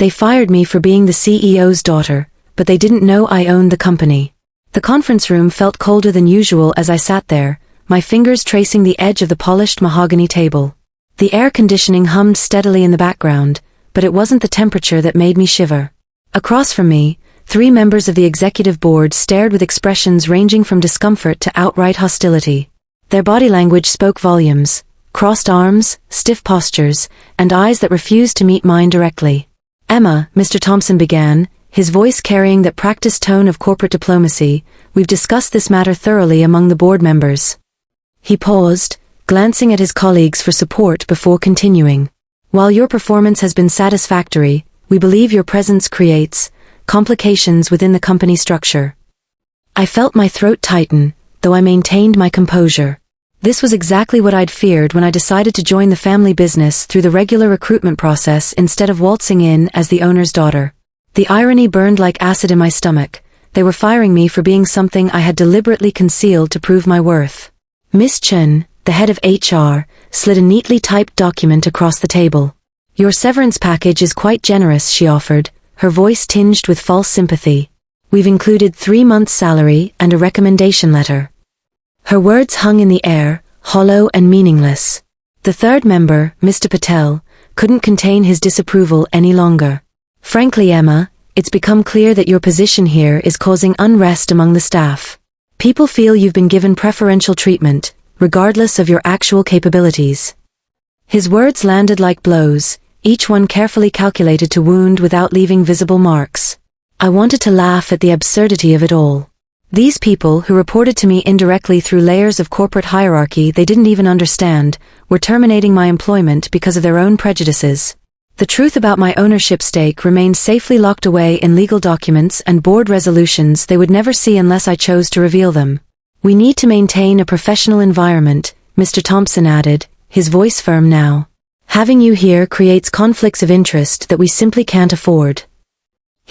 They fired me for being the CEO's daughter, but they didn't know I owned the company. The conference room felt colder than usual as I sat there, my fingers tracing the edge of the polished mahogany table. The air conditioning hummed steadily in the background, but it wasn't the temperature that made me shiver. Across from me, 3 members of the executive board stared with expressions ranging from discomfort to outright hostility. Their body language spoke volumes: crossed arms, stiff postures, and eyes that refused to meet mine directly. "Emma," Mr. Thompson began, his voice carrying that practiced tone of corporate diplomacy, "we've discussed this matter thoroughly among the board members." He paused, glancing at his colleagues for support before continuing. "While your performance has been satisfactory, we believe your presence creates complications within the company structure." I felt my throat tighten, though I maintained my composure. This was exactly what I'd feared when I decided to join the family business through the regular recruitment process instead of waltzing in as the owner's daughter. The irony burned like acid in my stomach. They were firing me for being something I had deliberately concealed to prove my worth. Miss Chen, the head of HR, slid a neatly typed document across the table. "Your severance package is quite generous," she offered, her voice tinged with false sympathy. "We've included 3 months' salary and a recommendation letter." Her words hung in the air, hollow and meaningless. The third member, Mr. Patel, couldn't contain his disapproval any longer. "Frankly, Emma, it's become clear that your position here is causing unrest among the staff. People feel you've been given preferential treatment, regardless of your actual capabilities." His words landed like blows, each one carefully calculated to wound without leaving visible marks. I wanted to laugh at the absurdity of it all. These people, who reported to me indirectly through layers of corporate hierarchy they didn't even understand, were terminating my employment because of their own prejudices. The truth about my ownership stake remained safely locked away in legal documents and board resolutions they would never see unless I chose to reveal them. "We need to maintain a professional environment," Mr. Thompson added, his voice firm now. "Having you here creates conflicts of interest that we simply can't afford."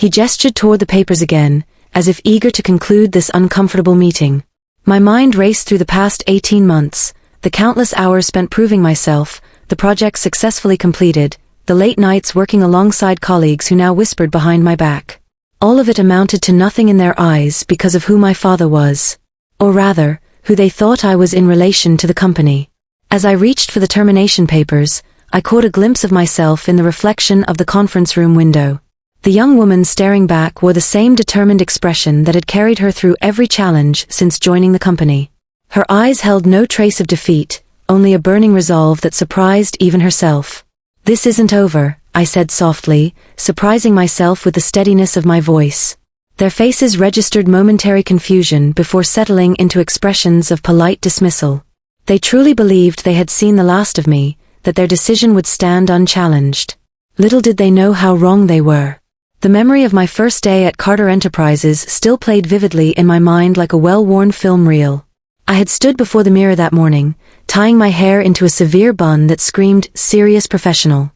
He gestured toward the papers again, as if eager to conclude this uncomfortable meeting. My mind raced through the past 18 months, the countless hours spent proving myself, the projects successfully completed, the late nights working alongside colleagues who now whispered behind my back. All of it amounted to nothing in their eyes because of who my father was. Or rather, who they thought I was in relation to the company. As I reached for the termination papers, I caught a glimpse of myself in the reflection of the conference room window. The young woman staring back wore the same determined expression that had carried her through every challenge since joining the company. Her eyes held no trace of defeat, only a burning resolve that surprised even herself. "This isn't over," I said softly, surprising myself with the steadiness of my voice. Their faces registered momentary confusion before settling into expressions of polite dismissal. They truly believed they had seen the last of me, that their decision would stand unchallenged. Little did they know how wrong they were. The memory of my first day at Carter Enterprises still played vividly in my mind like a well-worn film reel. I had stood before the mirror that morning, tying my hair into a severe bun that screamed serious professional.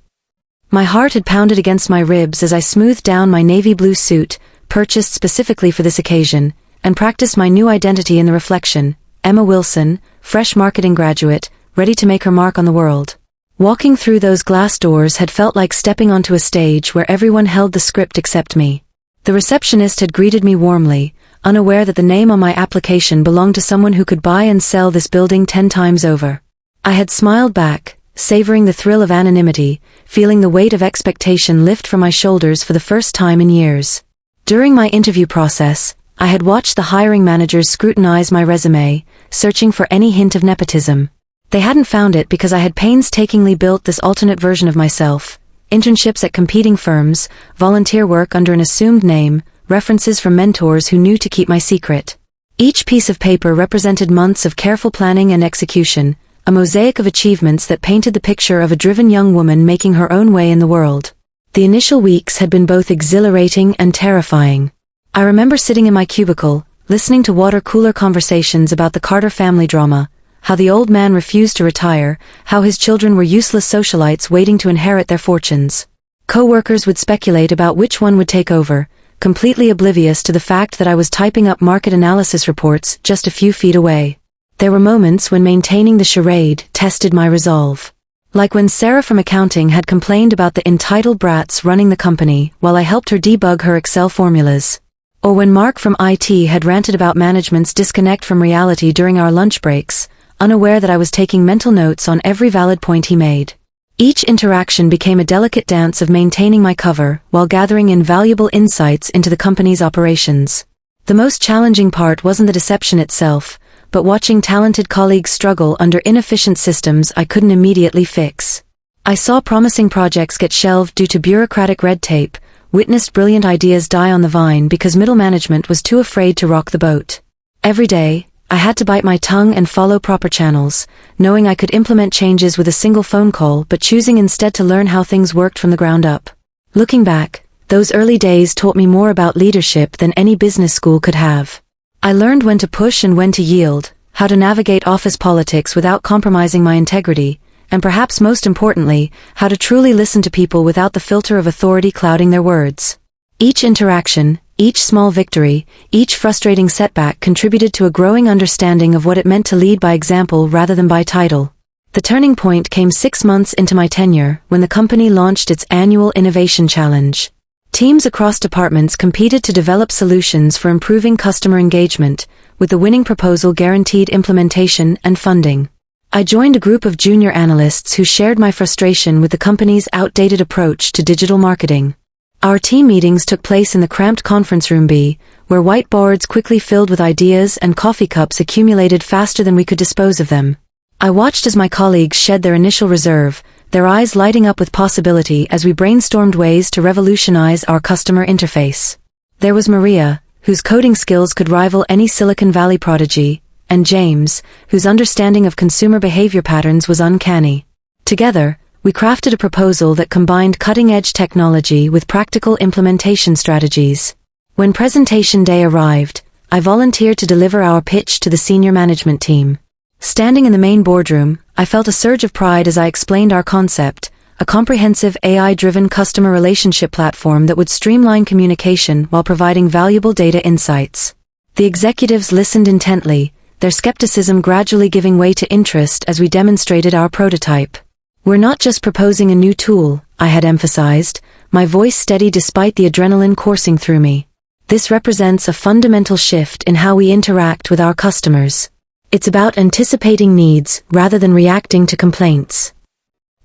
My heart had pounded against my ribs as I smoothed down my navy blue suit, purchased specifically for this occasion, and practiced my new identity in the reflection: Emma Wilson, fresh marketing graduate, ready to make her mark on the world. Walking through those glass doors had felt like stepping onto a stage where everyone held the script except me. The receptionist had greeted me warmly, unaware that the name on my application belonged to someone who could buy and sell this building 10 times over. I had smiled back, savoring the thrill of anonymity, feeling the weight of expectation lift from my shoulders for the first time in years. During my interview process, I had watched the hiring managers scrutinize my resume, searching for any hint of nepotism. They hadn't found it because I had painstakingly built this alternate version of myself: internships at competing firms, volunteer work under an assumed name, references from mentors who knew to keep my secret. Each piece of paper represented months of careful planning and execution, a mosaic of achievements that painted the picture of a driven young woman making her own way in the world. The initial weeks had been both exhilarating and terrifying. I remember sitting in my cubicle, listening to water-cooler conversations about the Carter family drama, how the old man refused to retire, how his children were useless socialites waiting to inherit their fortunes. Co-workers would speculate about which one would take over, completely oblivious to the fact that I was typing up market analysis reports just a few feet away. There were moments when maintaining the charade tested my resolve. Like when Sarah from accounting had complained about the entitled brats running the company while I helped her debug her Excel formulas. Or when Mark from IT had ranted about management's disconnect from reality during our lunch breaks, unaware that I was taking mental notes on every valid point he made. Each interaction became a delicate dance of maintaining my cover while gathering invaluable insights into the company's operations. The most challenging part wasn't the deception itself, but watching talented colleagues struggle under inefficient systems I couldn't immediately fix. I saw promising projects get shelved due to bureaucratic red tape, witnessed brilliant ideas die on the vine because middle management was too afraid to rock the boat. Every day, I had to bite my tongue and follow proper channels, knowing I could implement changes with a single phone call but choosing instead to learn how things worked from the ground up. Looking back, those early days taught me more about leadership than any business school could have. I learned when to push and when to yield, how to navigate office politics without compromising my integrity, and perhaps most importantly, how to truly listen to people without the filter of authority clouding their words. Each interaction, each small victory, each frustrating setback contributed to a growing understanding of what it meant to lead by example rather than by title. The turning point came 6 months into my tenure when the company launched its annual Innovation Challenge. Teams across departments competed to develop solutions for improving customer engagement, with the winning proposal guaranteed implementation and funding. I joined a group of junior analysts who shared my frustration with the company's outdated approach to digital marketing. Our team meetings took place in the cramped conference room B, where whiteboards quickly filled with ideas and coffee cups accumulated faster than we could dispose of them. I watched as my colleagues shed their initial reserve, their eyes lighting up with possibility as we brainstormed ways to revolutionize our customer interface. There was Maria, whose coding skills could rival any Silicon Valley prodigy, and James, whose understanding of consumer behavior patterns was uncanny. Together, we crafted a proposal that combined cutting-edge technology with practical implementation strategies. When presentation day arrived, I volunteered to deliver our pitch to the senior management team. Standing in the main boardroom, I felt a surge of pride as I explained our concept, a comprehensive AI-driven customer relationship platform that would streamline communication while providing valuable data insights. The executives listened intently, their skepticism gradually giving way to interest as we demonstrated our prototype. "We're not just proposing a new tool," I had emphasized, my voice steady despite the adrenaline coursing through me. "This represents a fundamental shift in how we interact with our customers. It's about anticipating needs rather than reacting to complaints."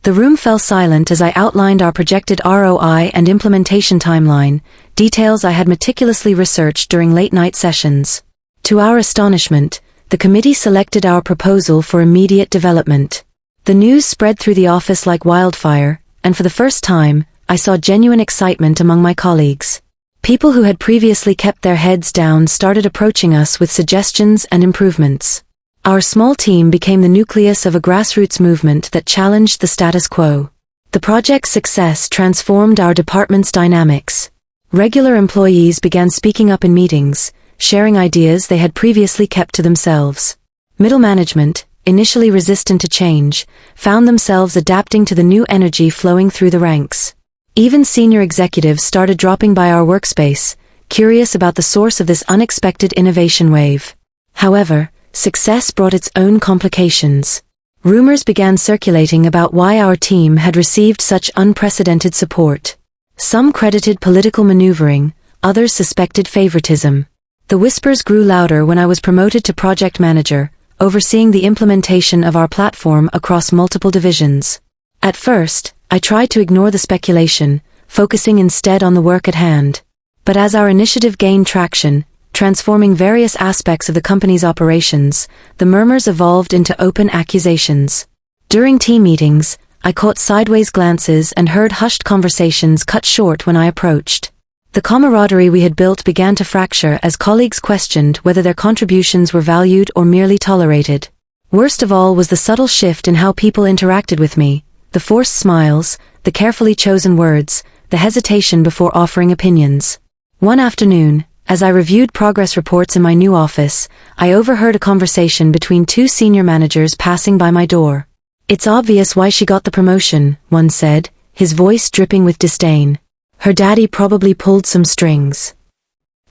The room fell silent as I outlined our projected ROI and implementation timeline, details I had meticulously researched during late-night sessions. To our astonishment, the committee selected our proposal for immediate development. The news spread through the office like wildfire, and for the first time, I saw genuine excitement among my colleagues. People who had previously kept their heads down started approaching us with suggestions and improvements. Our small team became the nucleus of a grassroots movement that challenged the status quo. The project's success transformed our department's dynamics. Regular employees began speaking up in meetings, sharing ideas they had previously kept to themselves. Middle management, initially resistant to change, found themselves adapting to the new energy flowing through the ranks. Even senior executives started dropping by our workspace, curious about the source of this unexpected innovation wave. However, success brought its own complications. Rumors began circulating about why our team had received such unprecedented support. Some credited political maneuvering, others suspected favoritism. The whispers grew louder when I was promoted to project manager, overseeing the implementation of our platform across multiple divisions. At first, I tried to ignore the speculation, focusing instead on the work at hand. But as our initiative gained traction, transforming various aspects of the company's operations, the murmurs evolved into open accusations. During team meetings, I caught sideways glances and heard hushed conversations cut short when I approached. The camaraderie we had built began to fracture as colleagues questioned whether their contributions were valued or merely tolerated. Worst of all was the subtle shift in how people interacted with me, the forced smiles, the carefully chosen words, the hesitation before offering opinions. One afternoon, as I reviewed progress reports in my new office, I overheard a conversation between two senior managers passing by my door. "It's obvious why she got the promotion," one said, his voice dripping with disdain. "Her daddy probably pulled some strings."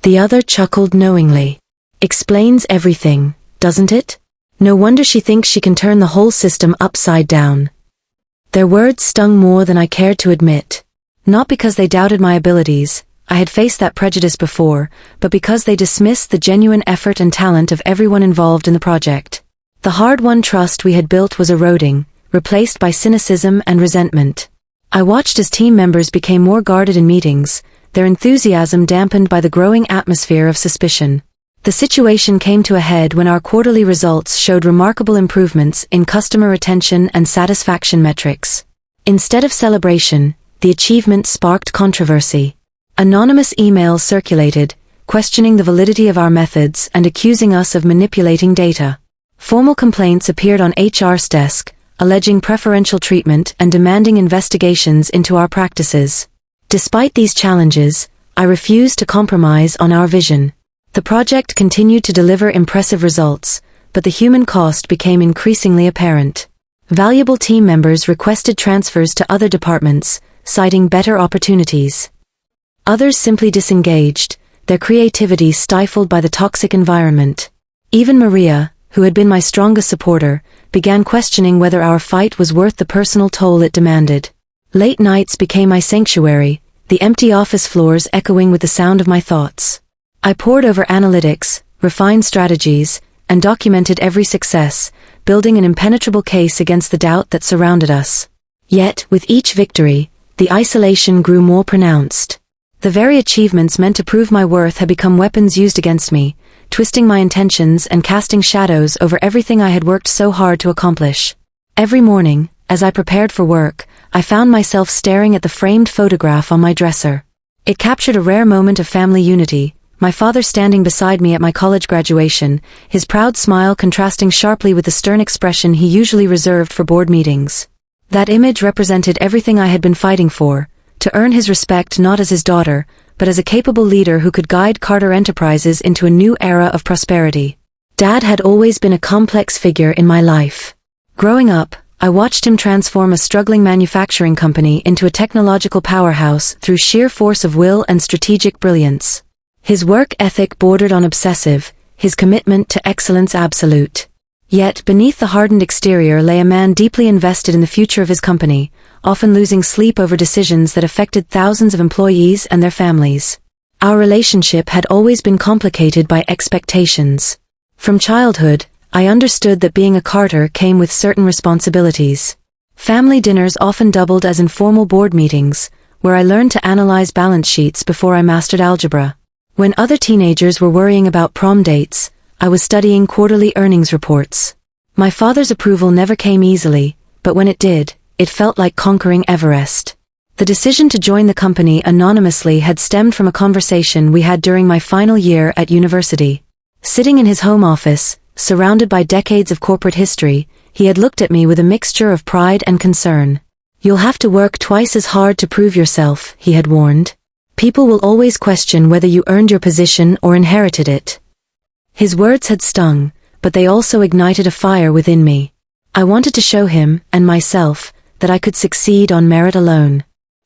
The other chuckled knowingly. "Explains everything, doesn't it? No wonder she thinks she can turn the whole system upside down." Their words stung more than I cared to admit. Not because they doubted my abilities, I had faced that prejudice before, but because they dismissed the genuine effort and talent of everyone involved in the project. The hard-won trust we had built was eroding, replaced by cynicism and resentment. I watched as team members became more guarded in meetings, their enthusiasm dampened by the growing atmosphere of suspicion. The situation came to a head when our quarterly results showed remarkable improvements in customer retention and satisfaction metrics. Instead of celebration, the achievement sparked controversy. Anonymous emails circulated, questioning the validity of our methods and accusing us of manipulating data. Formal complaints appeared on HR's desk, alleging preferential treatment and demanding investigations into our practices. Despite these challenges, I refused to compromise on our vision. The project continued to deliver impressive results, but the human cost became increasingly apparent. Valuable team members requested transfers to other departments, citing better opportunities. Others simply disengaged, their creativity stifled by the toxic environment. Even Maria, who had been my strongest supporter, began questioning whether our fight was worth the personal toll it demanded. Late nights became my sanctuary, the empty office floors echoing with the sound of my thoughts. I pored over analytics, refined strategies, and documented every success, building an impenetrable case against the doubt that surrounded us. Yet, with each victory, the isolation grew more pronounced. The very achievements meant to prove my worth had become weapons used against me, twisting my intentions and casting shadows over everything I had worked so hard to accomplish. Every morning, as I prepared for work, I found myself staring at the framed photograph on my dresser. It captured a rare moment of family unity, my father standing beside me at my college graduation, his proud smile contrasting sharply with the stern expression he usually reserved for board meetings. That image represented everything I had been fighting for, to earn his respect not as his daughter, but as a capable leader who could guide Carter Enterprises into a new era of prosperity. Dad had always been a complex figure in my life. Growing up, I watched him transform a struggling manufacturing company into a technological powerhouse through sheer force of will and strategic brilliance. His work ethic bordered on obsessive, his commitment to excellence absolute. Yet, beneath the hardened exterior lay a man deeply invested in the future of his company, often losing sleep over decisions that affected thousands of employees and their families. Our relationship had always been complicated by expectations. From childhood, I understood that being a Carter came with certain responsibilities. Family dinners often doubled as informal board meetings, where I learned to analyze balance sheets before I mastered algebra. When other teenagers were worrying about prom dates, I was studying quarterly earnings reports. My father's approval never came easily, but when it did, it felt like conquering Everest. The decision to join the company anonymously had stemmed from a conversation we had during my final year at university. Sitting in his home office, surrounded by decades of corporate history, he had looked at me with a mixture of pride and concern. "You'll have to work twice as hard to prove yourself," he had warned. "People will always question whether you earned your position or inherited it." His words had stung, but they also ignited a fire within me. I wanted to show him, and myself, that I could succeed on merit alone.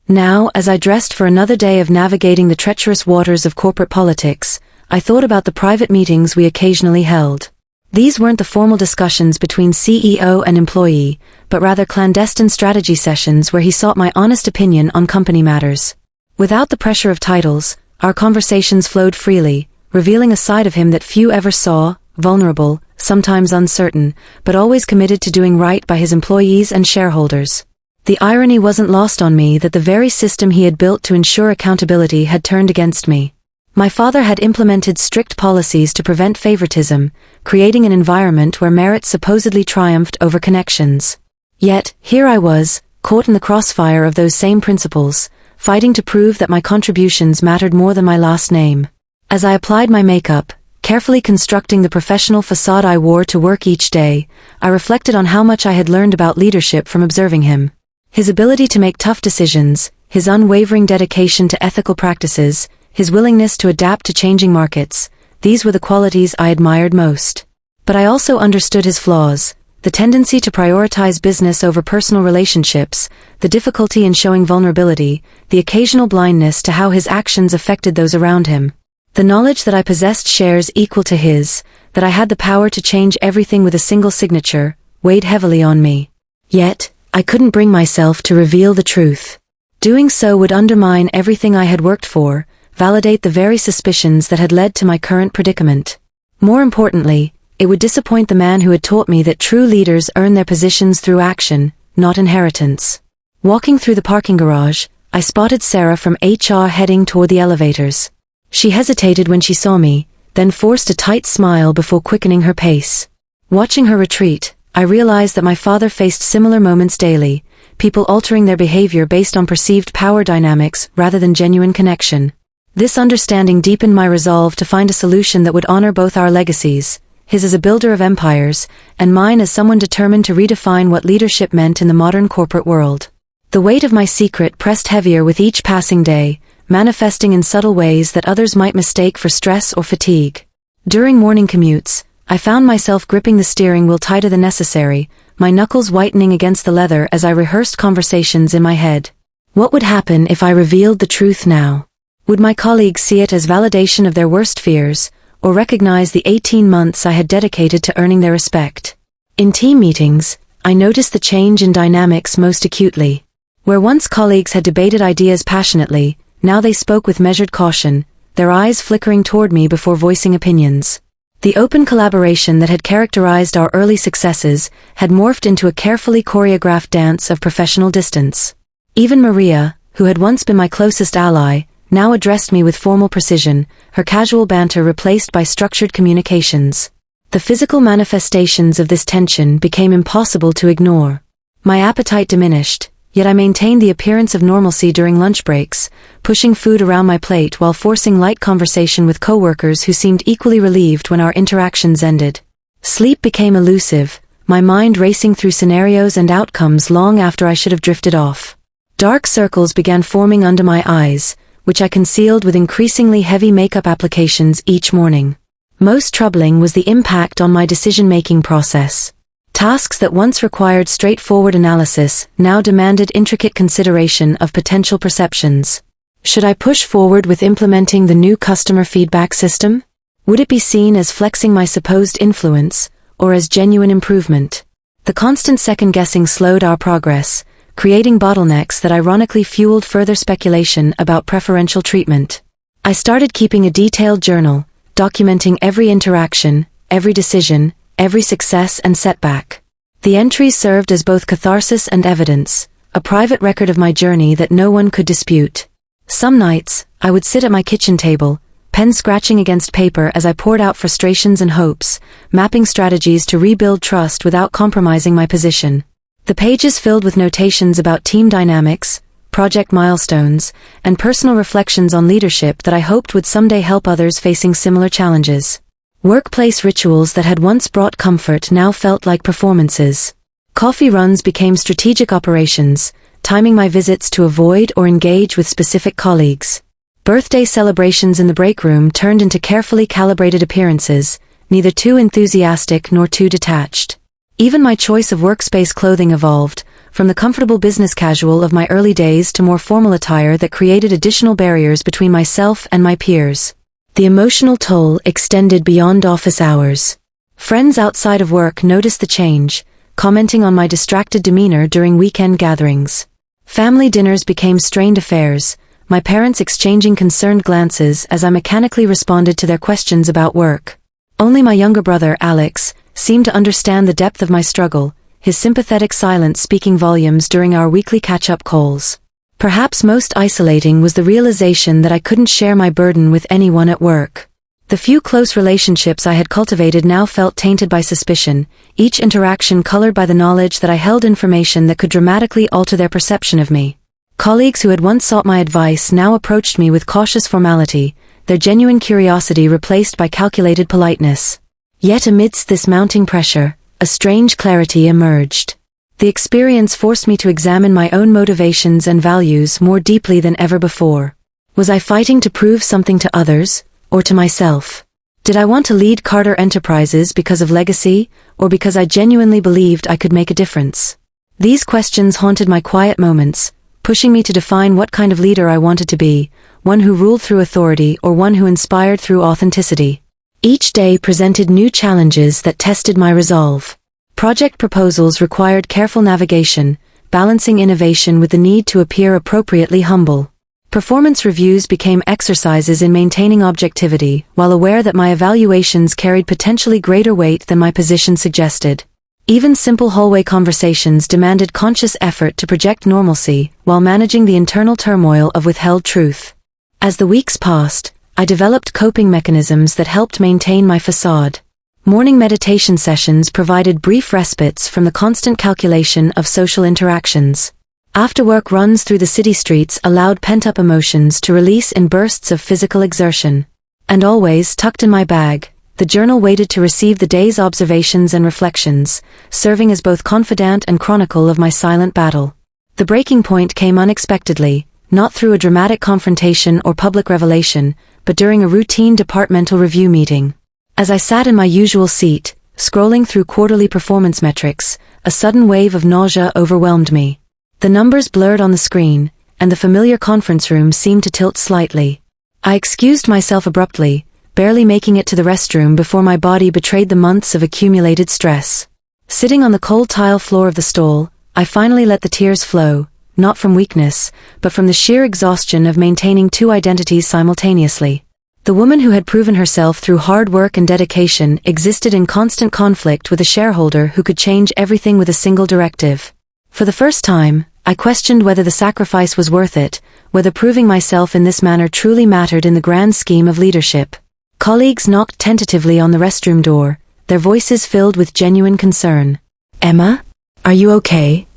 Now, as I dressed for another day of navigating the treacherous waters of corporate politics, I thought about the private meetings we occasionally held. These weren't the formal discussions between CEO and employee, but rather clandestine strategy sessions where he sought my honest opinion on company matters. Without the pressure of titles, our conversations flowed freely, revealing a side of him that few ever saw, vulnerable, sometimes uncertain, but always committed to doing right by his employees and shareholders. The irony wasn't lost on me that the very system he had built to ensure accountability had turned against me. My father had implemented strict policies to prevent favoritism, creating an environment where merit supposedly triumphed over connections. Yet, here I was, caught in the crossfire of those same principles, fighting to prove that my contributions mattered more than my last name. As I applied my makeup, carefully constructing the professional facade I wore to work each day, I reflected on how much I had learned about leadership from observing him. His ability to make tough decisions, his unwavering dedication to ethical practices, his willingness to adapt to changing markets, these were the qualities I admired most. But I also understood his flaws, the tendency to prioritize business over personal relationships, the difficulty in showing vulnerability, the occasional blindness to how his actions affected those around him. The knowledge that I possessed shares equal to his, that I had the power to change everything with a single signature, weighed heavily on me. Yet, I couldn't bring myself to reveal the truth. Doing so would undermine everything I had worked for, validate the very suspicions that had led to my current predicament. More importantly, it would disappoint the man who had taught me that true leaders earn their positions through action, not inheritance. Walking through the parking garage, I spotted Sarah from HR heading toward the elevators. She hesitated when she saw me, then forced a tight smile before quickening her pace. Watching her retreat, I realized that my father faced similar moments daily, people altering their behavior based on perceived power dynamics rather than genuine connection. This understanding deepened my resolve to find a solution that would honor both our legacies, his as a builder of empires, and mine as someone determined to redefine what leadership meant in the modern corporate world. The weight of my secret pressed heavier with each passing day, manifesting in subtle ways that others might mistake for stress or fatigue. During morning commutes, I found myself gripping the steering wheel tighter than necessary, my knuckles whitening against the leather as I rehearsed conversations in my head. What would happen if I revealed the truth now? Would my colleagues see it as validation of their worst fears, or recognize the 18 months I had dedicated to earning their respect? In team meetings, I noticed the change in dynamics most acutely. Where once colleagues had debated ideas passionately, now they spoke with measured caution, their eyes flickering toward me before voicing opinions. The open collaboration that had characterized our early successes had morphed into a carefully choreographed dance of professional distance. Even Maria, who had once been my closest ally, now addressed me with formal precision, her casual banter replaced by structured communications. The physical manifestations of this tension became impossible to ignore. My appetite diminished, yet I maintained the appearance of normalcy during lunch breaks, pushing food around my plate while forcing light conversation with coworkers who seemed equally relieved when our interactions ended. Sleep became elusive, my mind racing through scenarios and outcomes long after I should have drifted off. Dark circles began forming under my eyes, which I concealed with increasingly heavy makeup applications each morning. Most troubling was the impact on my decision-making process. Tasks that once required straightforward analysis now demanded intricate consideration of potential perceptions. Should I push forward with implementing the new customer feedback system? Would it be seen as flexing my supposed influence, or as genuine improvement? The constant second-guessing slowed our progress, creating bottlenecks that ironically fueled further speculation about preferential treatment. I started keeping a detailed journal, documenting every interaction, every decision, every success and setback. The entries served as both catharsis and evidence, a private record of my journey that no one could dispute. Some nights, I would sit at my kitchen table, pen scratching against paper as I poured out frustrations and hopes, mapping strategies to rebuild trust without compromising my position. The pages filled with notations about team dynamics, project milestones, and personal reflections on leadership that I hoped would someday help others facing similar challenges. Workplace rituals that had once brought comfort now felt like performances. Coffee runs became strategic operations, timing my visits to avoid or engage with specific colleagues. Birthday celebrations in the break room turned into carefully calibrated appearances, neither too enthusiastic nor too detached. Even my choice of workspace clothing evolved, from the comfortable business casual of my early days to more formal attire that created additional barriers between myself and my peers. The emotional toll extended beyond office hours. Friends outside of work noticed the change, commenting on my distracted demeanor during weekend gatherings. Family dinners became strained affairs, my parents exchanging concerned glances as I mechanically responded to their questions about work. Only my younger brother, Alex, seemed to understand the depth of my struggle, his sympathetic silence speaking volumes during our weekly catch-up calls. Perhaps most isolating was the realization that I couldn't share my burden with anyone at work. The few close relationships I had cultivated now felt tainted by suspicion, each interaction colored by the knowledge that I held information that could dramatically alter their perception of me. Colleagues who had once sought my advice now approached me with cautious formality, their genuine curiosity replaced by calculated politeness. Yet amidst this mounting pressure, a strange clarity emerged. The experience forced me to examine my own motivations and values more deeply than ever before. Was I fighting to prove something to others, or to myself? Did I want to lead Carter Enterprises because of legacy, or because I genuinely believed I could make a difference? These questions haunted my quiet moments, pushing me to define what kind of leader I wanted to be, one who ruled through authority or one who inspired through authenticity. Each day presented new challenges that tested my resolve. Project proposals required careful navigation, balancing innovation with the need to appear appropriately humble. Performance reviews became exercises in maintaining objectivity, while aware that my evaluations carried potentially greater weight than my position suggested. Even simple hallway conversations demanded conscious effort to project normalcy, while managing the internal turmoil of withheld truth. As the weeks passed, I developed coping mechanisms that helped maintain my facade. Morning meditation sessions provided brief respites from the constant calculation of social interactions. After-work runs through the city streets allowed pent-up emotions to release in bursts of physical exertion. And always, tucked in my bag, the journal waited to receive the day's observations and reflections, serving as both confidant and chronicle of my silent battle. The breaking point came unexpectedly, not through a dramatic confrontation or public revelation, but during a routine departmental review meeting. As I sat in my usual seat, scrolling through quarterly performance metrics, a sudden wave of nausea overwhelmed me. The numbers blurred on the screen, and the familiar conference room seemed to tilt slightly. I excused myself abruptly, barely making it to the restroom before my body betrayed the months of accumulated stress. Sitting on the cold tile floor of the stall, I finally let the tears flow, not from weakness, but from the sheer exhaustion of maintaining two identities simultaneously. The woman who had proven herself through hard work and dedication existed in constant conflict with a shareholder who could change everything with a single directive. For the first time, I questioned whether the sacrifice was worth it, whether proving myself in this manner truly mattered in the grand scheme of leadership. Colleagues knocked tentatively on the restroom door, their voices filled with genuine concern. "Emma? Are you okay?"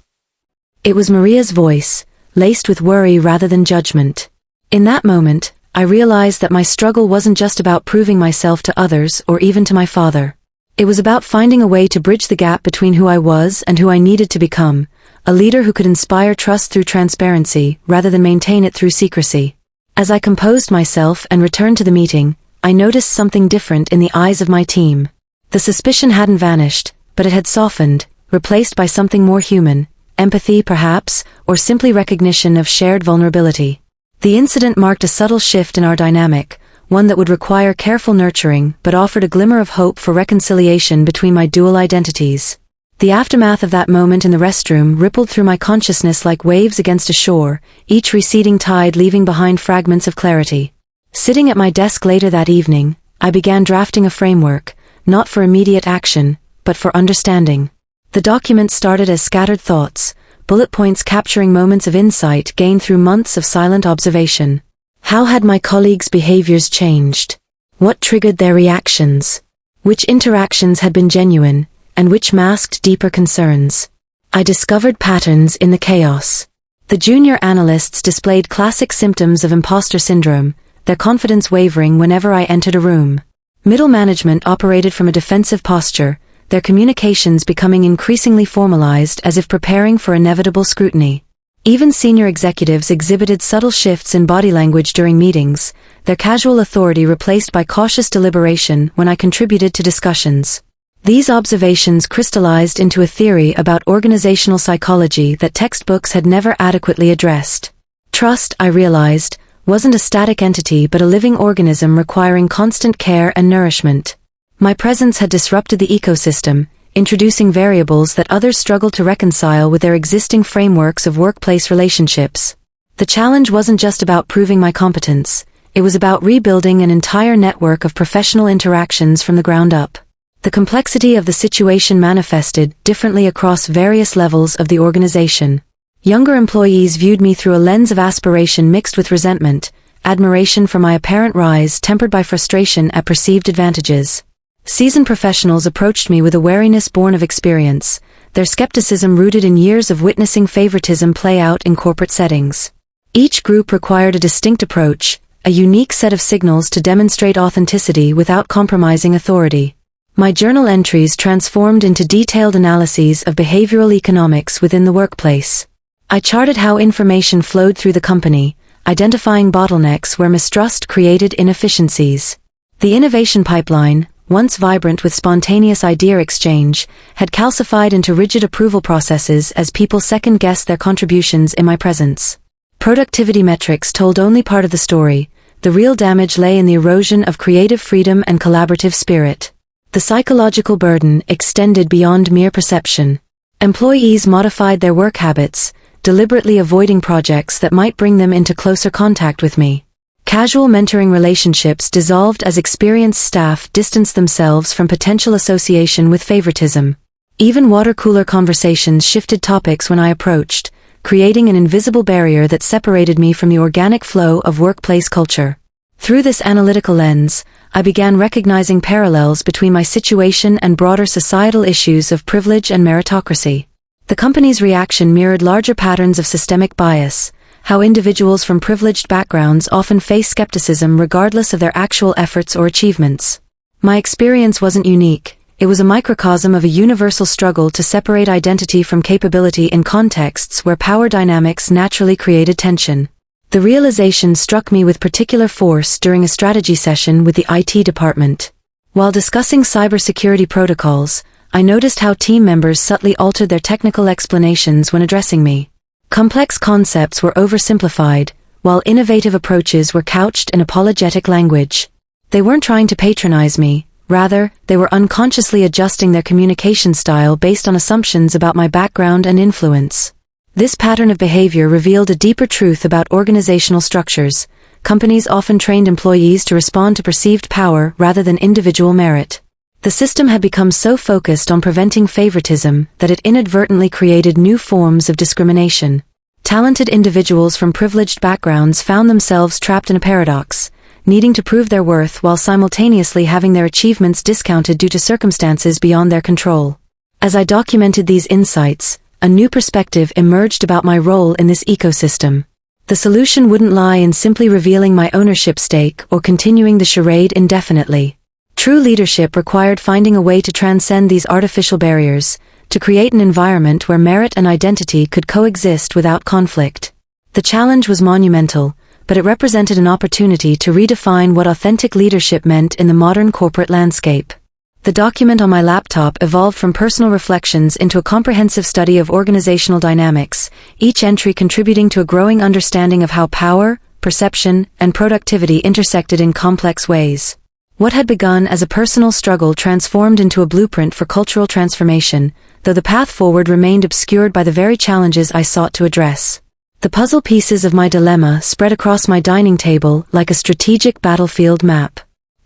It was Maria's voice, laced with worry rather than judgment. In that moment, I realized that my struggle wasn't just about proving myself to others or even to my father. It was about finding a way to bridge the gap between who I was and who I needed to become, a leader who could inspire trust through transparency rather than maintain it through secrecy. As I composed myself and returned to the meeting, I noticed something different in the eyes of my team. The suspicion hadn't vanished, but it had softened, replaced by something more human, empathy perhaps, or simply recognition of shared vulnerability. The incident marked a subtle shift in our dynamic, one that would require careful nurturing but offered a glimmer of hope for reconciliation between my dual identities. The aftermath of that moment in the restroom rippled through my consciousness like waves against a shore, each receding tide leaving behind fragments of clarity. Sitting at my desk later that evening, I began drafting a framework, not for immediate action, but for understanding. The document started as scattered thoughts, bullet points capturing moments of insight gained through months of silent observation. How had my colleagues' behaviors changed? What triggered their reactions? Which interactions had been genuine, and which masked deeper concerns? I discovered patterns in the chaos. The junior analysts displayed classic symptoms of imposter syndrome, their confidence wavering whenever I entered a room. Middle management operated from a defensive posture, their communications becoming increasingly formalized as if preparing for inevitable scrutiny. Even senior executives exhibited subtle shifts in body language during meetings, their casual authority replaced by cautious deliberation when I contributed to discussions. These observations crystallized into a theory about organizational psychology that textbooks had never adequately addressed. Trust, I realized, wasn't a static entity but a living organism requiring constant care and nourishment. My presence had disrupted the ecosystem, introducing variables that others struggled to reconcile with their existing frameworks of workplace relationships. The challenge wasn't just about proving my competence, it was about rebuilding an entire network of professional interactions from the ground up. The complexity of the situation manifested differently across various levels of the organization. Younger employees viewed me through a lens of aspiration mixed with resentment, admiration for my apparent rise tempered by frustration at perceived advantages. Seasoned professionals approached me with a wariness born of experience, their skepticism rooted in years of witnessing favoritism play out in corporate settings. Each group required a distinct approach, a unique set of signals to demonstrate authenticity without compromising authority. My journal entries transformed into detailed analyses of behavioral economics within the workplace. I charted how information flowed through the company, identifying bottlenecks where mistrust created inefficiencies. The innovation pipeline, once vibrant with spontaneous idea exchange, had calcified into rigid approval processes as people second-guessed their contributions in my presence. Productivity metrics told only part of the story. The real damage lay in the erosion of creative freedom and collaborative spirit. The psychological burden extended beyond mere perception. Employees modified their work habits, deliberately avoiding projects that might bring them into closer contact with me. Casual mentoring relationships dissolved as experienced staff distanced themselves from potential association with favoritism. Even water cooler conversations shifted topics when I approached, creating an invisible barrier that separated me from the organic flow of workplace culture. Through this analytical lens, I began recognizing parallels between my situation and broader societal issues of privilege and meritocracy. The company's reaction mirrored larger patterns of systemic bias, how individuals from privileged backgrounds often face skepticism regardless of their actual efforts or achievements. My experience wasn't unique, it was a microcosm of a universal struggle to separate identity from capability in contexts where power dynamics naturally created tension. The realization struck me with particular force during a strategy session with the IT department. While discussing cybersecurity protocols, I noticed how team members subtly altered their technical explanations when addressing me. Complex concepts were oversimplified, while innovative approaches were couched in apologetic language. They weren't trying to patronize me, rather, they were unconsciously adjusting their communication style based on assumptions about my background and influence. This pattern of behavior revealed a deeper truth about organizational structures. Companies often trained employees to respond to perceived power rather than individual merit. The system had become so focused on preventing favoritism that it inadvertently created new forms of discrimination. Talented individuals from privileged backgrounds found themselves trapped in a paradox, needing to prove their worth while simultaneously having their achievements discounted due to circumstances beyond their control. As I documented these insights, a new perspective emerged about my role in this ecosystem. The solution wouldn't lie in simply revealing my ownership stake or continuing the charade indefinitely. True leadership required finding a way to transcend these artificial barriers, to create an environment where merit and identity could coexist without conflict. The challenge was monumental, but it represented an opportunity to redefine what authentic leadership meant in the modern corporate landscape. The document on my laptop evolved from personal reflections into a comprehensive study of organizational dynamics, each entry contributing to a growing understanding of how power, perception, and productivity intersected in complex ways. What had begun as a personal struggle transformed into a blueprint for cultural transformation, though the path forward remained obscured by the very challenges I sought to address. The puzzle pieces of my dilemma spread across my dining table like a strategic battlefield map.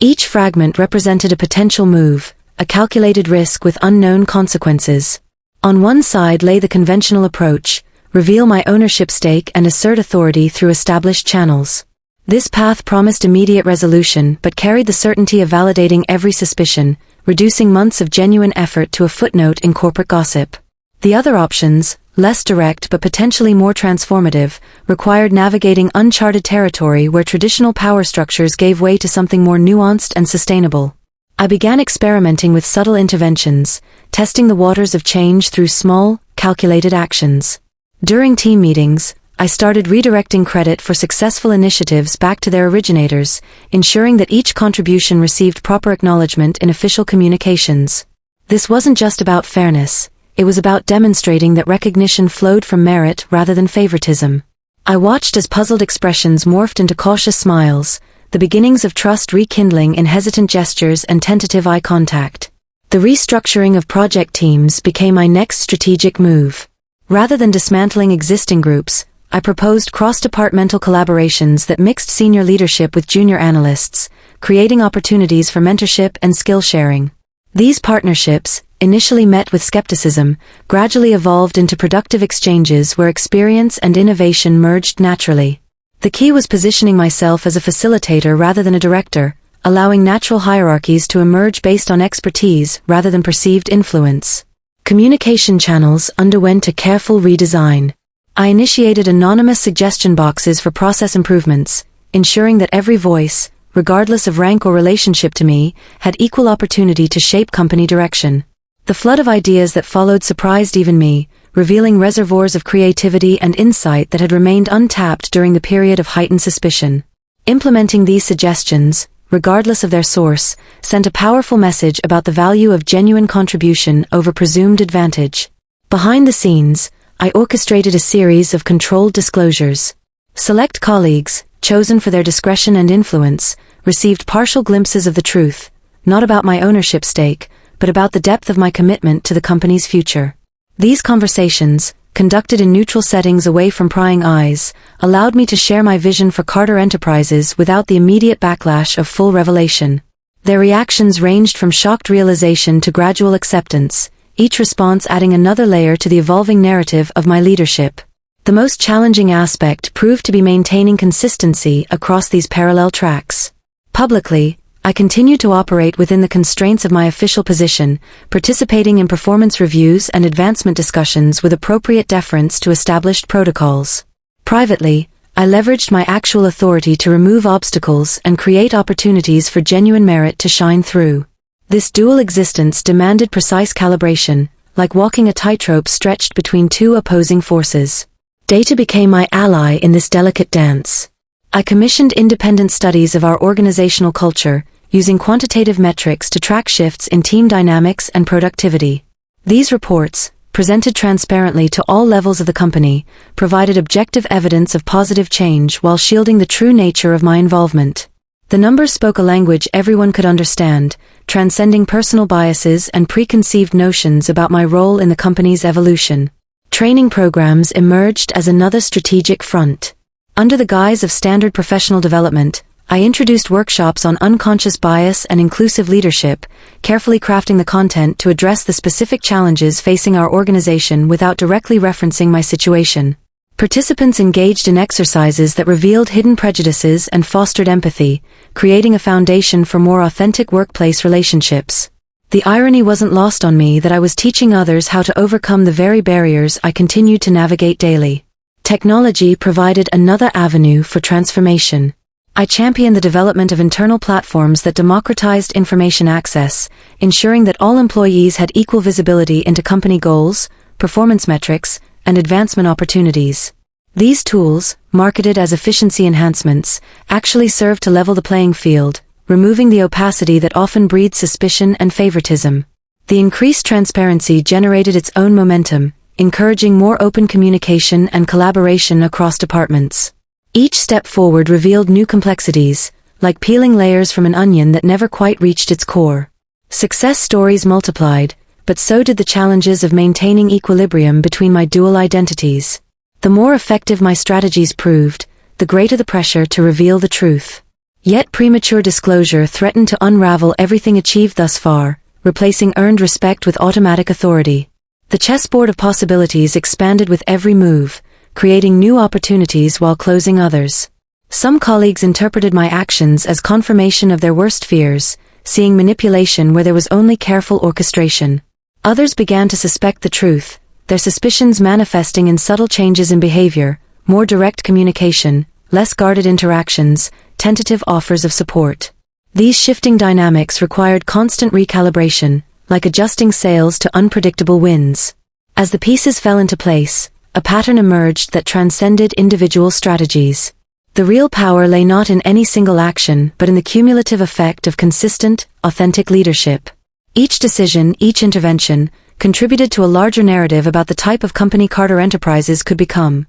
Each fragment represented a potential move, a calculated risk with unknown consequences. On one side lay the conventional approach, reveal my ownership stake and assert authority through established channels. This path promised immediate resolution but carried the certainty of validating every suspicion, reducing months of genuine effort to a footnote in corporate gossip. The other options, less direct but potentially more transformative, required navigating uncharted territory where traditional power structures gave way to something more nuanced and sustainable. I began experimenting with subtle interventions, testing the waters of change through small, calculated actions. During team meetings, I started redirecting credit for successful initiatives back to their originators, ensuring that each contribution received proper acknowledgement in official communications. This wasn't just about fairness, it was about demonstrating that recognition flowed from merit rather than favoritism. I watched as puzzled expressions morphed into cautious smiles, the beginnings of trust rekindling in hesitant gestures and tentative eye contact. The restructuring of project teams became my next strategic move. Rather than dismantling existing groups, I proposed cross-departmental collaborations that mixed senior leadership with junior analysts, creating opportunities for mentorship and skill sharing. These partnerships, initially met with skepticism, gradually evolved into productive exchanges where experience and innovation merged naturally. The key was positioning myself as a facilitator rather than a director, allowing natural hierarchies to emerge based on expertise rather than perceived influence. Communication channels underwent a careful redesign. I initiated anonymous suggestion boxes for process improvements, ensuring that every voice, regardless of rank or relationship to me, had equal opportunity to shape company direction. The flood of ideas that followed surprised even me, revealing reservoirs of creativity and insight that had remained untapped during the period of heightened suspicion. Implementing these suggestions, regardless of their source, sent a powerful message about the value of genuine contribution over presumed advantage. Behind the scenes, I orchestrated a series of controlled disclosures. Select colleagues, chosen for their discretion and influence, received partial glimpses of the truth, not about my ownership stake, but about the depth of my commitment to the company's future. These conversations, conducted in neutral settings away from prying eyes, allowed me to share my vision for Carter Enterprises without the immediate backlash of full revelation. Their reactions ranged from shocked realization to gradual acceptance, each response adding another layer to the evolving narrative of my leadership. The most challenging aspect proved to be maintaining consistency across these parallel tracks. Publicly, I continued to operate within the constraints of my official position, participating in performance reviews and advancement discussions with appropriate deference to established protocols. Privately, I leveraged my actual authority to remove obstacles and create opportunities for genuine merit to shine through. This dual existence demanded precise calibration, like walking a tightrope stretched between two opposing forces. Data became my ally in this delicate dance. I commissioned independent studies of our organizational culture, using quantitative metrics to track shifts in team dynamics and productivity. These reports, presented transparently to all levels of the company, provided objective evidence of positive change while shielding the true nature of my involvement. The numbers spoke a language everyone could understand, transcending personal biases and preconceived notions about my role in the company's evolution. Training programs emerged as another strategic front. Under the guise of standard professional development, I introduced workshops on unconscious bias and inclusive leadership, carefully crafting the content to address the specific challenges facing our organization without directly referencing my situation. Participants engaged in exercises that revealed hidden prejudices and fostered empathy, creating a foundation for more authentic workplace relationships. The irony wasn't lost on me that I was teaching others how to overcome the very barriers I continued to navigate daily. Technology provided another avenue for transformation. I championed the development of internal platforms that democratized information access, ensuring that all employees had equal visibility into company goals, performance metrics, and advancement opportunities. These tools, marketed as efficiency enhancements, actually served to level the playing field, removing the opacity that often breeds suspicion and favoritism. The increased transparency generated its own momentum, encouraging more open communication and collaboration across departments. Each step forward revealed new complexities, like peeling layers from an onion that never quite reached its core. Success stories multiplied, but so did the challenges of maintaining equilibrium between my dual identities. The more effective my strategies proved, the greater the pressure to reveal the truth. Yet premature disclosure threatened to unravel everything achieved thus far, replacing earned respect with automatic authority. The chessboard of possibilities expanded with every move, creating new opportunities while closing others. Some colleagues interpreted my actions as confirmation of their worst fears, seeing manipulation where there was only careful orchestration. Others began to suspect the truth, their suspicions manifesting in subtle changes in behavior, more direct communication, less guarded interactions, tentative offers of support. These shifting dynamics required constant recalibration, like adjusting sails to unpredictable winds. As the pieces fell into place, a pattern emerged that transcended individual strategies. The real power lay not in any single action but in the cumulative effect of consistent, authentic leadership. Each decision, each intervention, contributed to a larger narrative about the type of company Carter Enterprises could become.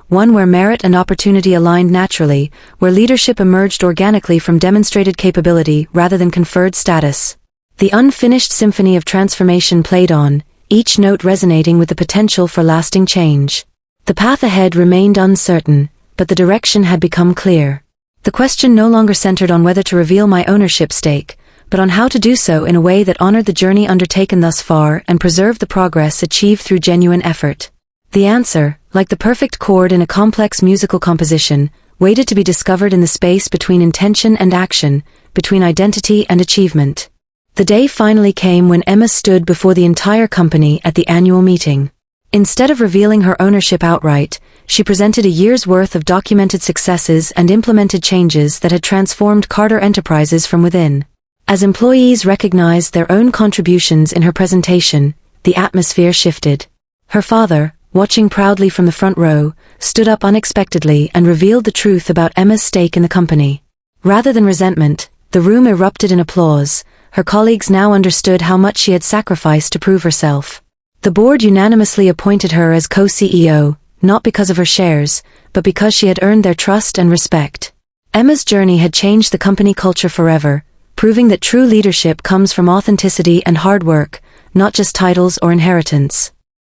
One where merit and opportunity aligned naturally, where leadership emerged organically from demonstrated capability rather than conferred status. The unfinished symphony of transformation played on, each note resonating with the potential for lasting change. The path ahead remained uncertain, but the direction had become clear. The question no longer centered on whether to reveal my ownership stake, but on how to do so in a way that honored the journey undertaken thus far and preserved the progress achieved through genuine effort. The answer, like the perfect chord in a complex musical composition, waited to be discovered in the space between intention and action, between identity and achievement. The day finally came when Emma stood before the entire company at the annual meeting. Instead of revealing her ownership outright, she presented a year's worth of documented successes and implemented changes that had transformed Carter Enterprises from within. As employees recognized their own contributions in her presentation, the atmosphere shifted. Her father, watching proudly from the front row, stood up unexpectedly and revealed the truth about Emma's stake in the company. Rather than resentment, the room erupted in applause. Her colleagues now understood how much she had sacrificed to prove herself. The board unanimously appointed her as co-CEO, not because of her shares, but because she had earned their trust and respect. Emma's journey had changed the company culture forever, proving that true leadership comes from authenticity and hard work, not just titles or inheritance.